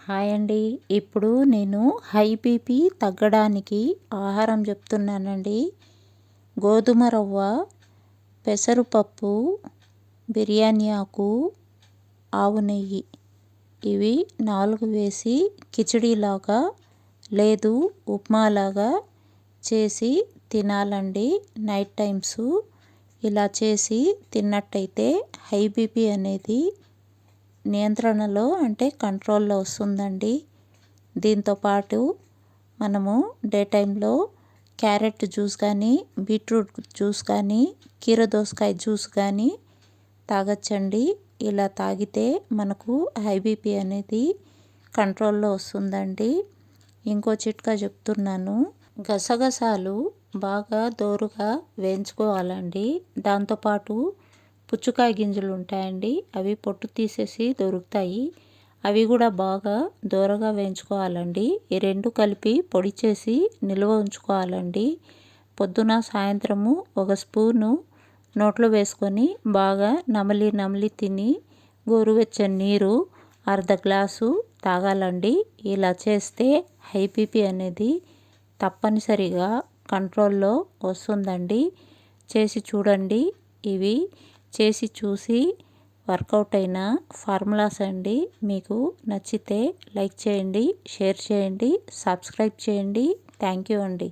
Hi అండి. ఇప్పుడు నేను హై బీపీ తగ్గడానికి ఆహారం చెప్తున్నానండి. గోధుమ రవ్వ, పెసరపప్పు, బిర్యానీ ఆకు, ఆవు నెయ్యి ఇవి 4 వేసి కిచిడీలాగా లేదు ఉప్మాలాగా చేసి తినాలండి. నైట్ టైమ్స్ ఇలా చేసి తిన్నట్టయితే హై బీపీ అనేది నియంత్రణలో అంటే కంట్రోల్లో వస్తుందండి. దీంతోపాటు మనము డే టైంలో క్యారెట్ జ్యూస్ కానీ, బీట్రూట్ జ్యూస్ కానీ, కీరదోసకాయ జ్యూస్ కానీ తాగొచ్చండి. ఇలా తాగితే మనకు హై బీపీ అనేది కంట్రోల్లో వస్తుందండి. ఇంకో చిట్కా చెప్తున్నాను. గసగసాలు బాగా దోరగా వేయించుకోవాలండి. దాంతోపాటు పుచ్చకాయ గింజలు ఉంటాయండి, అవి పొట్టు తీసేసి దొరుకుతాయి. అవి కూడా బాగా దోరగా వేయించుకోవాలండి. ఈ రెండు కలిపి పొడి చేసి నిల్వ ఉంచుకోవాలండి. పొద్దున సాయంత్రము ఒక స్పూను నోట్లో వేసుకొని బాగా నమిలి తిని గోరువెచ్చని నీరు అర్ధ గ్లాసు తాగాలండి. ఇలా చేస్తే హై బీపీ అనేది తప్పనిసరిగా కంట్రోల్లో వస్తుందండి. చేసి చూడండి. ఇవి చేసి చూసి వర్కౌట్ అయిన ఫార్ములాస్ అండి. మీకు నచ్చితే లైక్ చేయండి, షేర్ చేయండి, సబ్స్క్రైబ్ చేయండి. థ్యాంక్ యూ అండి.